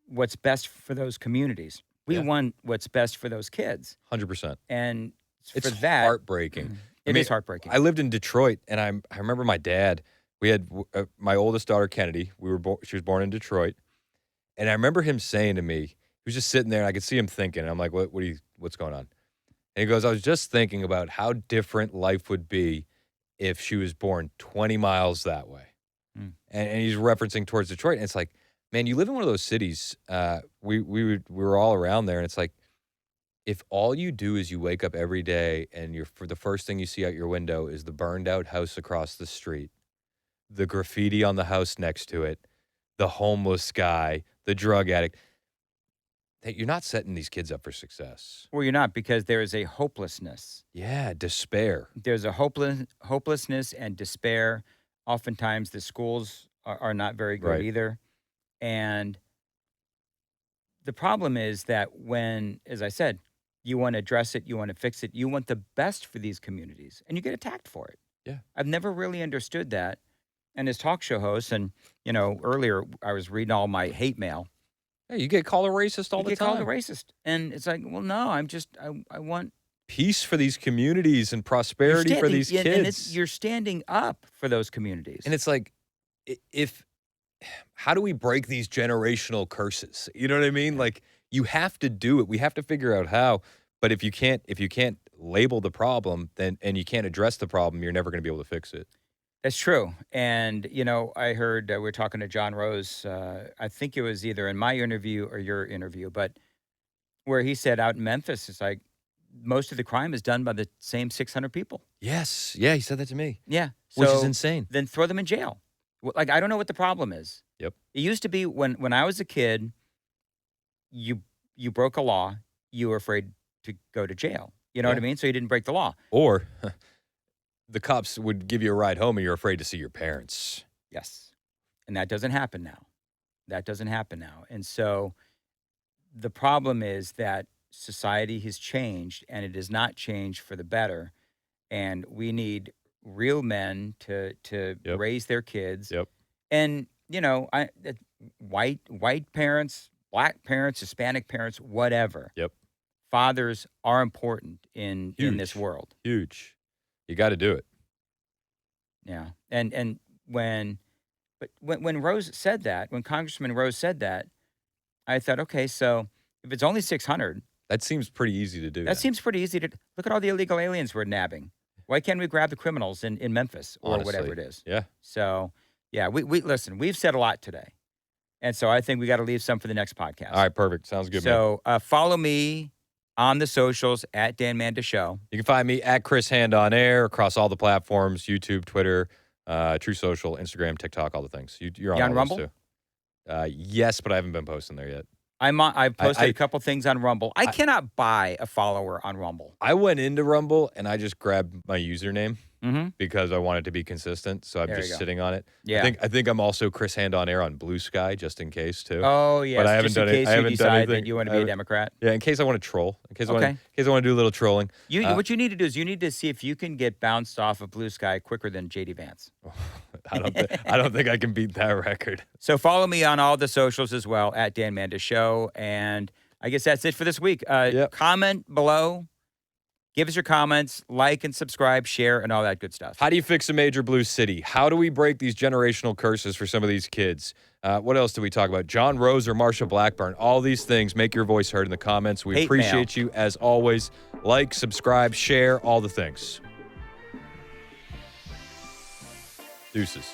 what's best for those communities. We want what's best for those kids. 100%. And it's for that, heartbreaking. It is heartbreaking. I lived in Detroit, and I remember my dad. We had my oldest daughter, Kennedy. She was born in Detroit, and I remember him saying to me, he was just sitting there, and I could see him thinking. And I'm like, what's going on? And he goes, I was just thinking about how different life would be if she was born 20 miles that way. And he's referencing towards Detroit. And it's like, man, you live in one of those cities. We were all around there. And it's like, if all you do is you wake up every day and for the first thing you see out your window is the burned out house across the street, the graffiti on the house next to it, the homeless guy, the drug addict, that you're not setting these kids up for success. Well, you're not, because there is a hopelessness. Yeah, despair. There's a hopelessness and despair. Oftentimes the schools are not very good either. And the problem is that when, as I said, you want to address it, you want to fix it, you want the best for these communities, and you get attacked for it. Yeah. I've never really understood that. And as talk show hosts, and, earlier I was reading all my hate mail. Yeah, you get called a racist all the time. You get called a racist. And it's like, well, no, I want peace for these communities and prosperity for these kids. And you're standing up for those communities. And it's like, how do we break these generational curses? You know what I mean? Like, you have to do it. We have to figure out how. But if you can't label the problem, and you can't address the problem, you're never going to be able to fix it. That's true. And, I heard we were talking to John Rose. I think it was either in my interview or your interview, but where he said out in Memphis, it's like most of the crime is done by the same 600 people. Yes. Yeah, he said that to me. Yeah. Which is insane. Then throw them in jail. Like, I don't know what the problem is. Yep. It used to be when I was a kid, you broke a law, you were afraid to go to jail. You know what I mean? So you didn't break the law. Or the cops would give you a ride home and you're afraid to see your parents. Yes. And that doesn't happen now. And so the problem is that society has changed, and it has not changed for the better. And we need real men to raise their kids. Yep. And, white parents, black parents, Hispanic parents, whatever. Yep. Fathers are important in this world. Huge. You got to do it. Yeah. And when Rose said that, when Congressman Rose said that, I thought, okay, so if it's only 600. That seems pretty easy to do. That seems pretty easy to look at all the illegal aliens we're nabbing. Why can't we grab the criminals in Memphis or Honestly, whatever it is? Yeah. So, yeah, we listen, we've said a lot today. And so I think we got to leave some for the next podcast. All right, perfect. Sounds good, man. So follow me on the socials at Dan Mandis Show. You can find me at Chris Hand on Air across all the platforms: YouTube, Twitter, True Social, Instagram, TikTok, all the things. You're on, You on all Rumble? those too. Yes, but I haven't been posting there yet. I've posted a couple things on Rumble. I cannot buy a follower on Rumble. I went into Rumble and I just grabbed my username Mm-hmm. because I wanted to be consistent. So I'm There you just go. sitting on it. Yeah. I think I'm also Chris Hand on Air on Blue Sky, just in case too. Oh, yes. But I haven't just done in it- case I you haven't done decide anything. that you want to be a Democrat. Yeah, in case I want to troll. In case I Okay. want to do a little trolling. What you need to do is you need to see if you can get bounced off of Blue Sky quicker than JD Vance. I don't think I can beat that record. So follow me on all the socials as well at Dan Mandis Show. And I guess that's it for this week. Yep. Comment below. Give us your comments, like and subscribe, share, and all that good stuff. How do you fix a major blue city? How do we break these generational curses for some of these kids? What else do we talk about? John Rose or Marsha Blackburn? All these things. Make your voice heard in the comments. We Hate appreciate you as always. Like, subscribe, share, all the things. Deuces.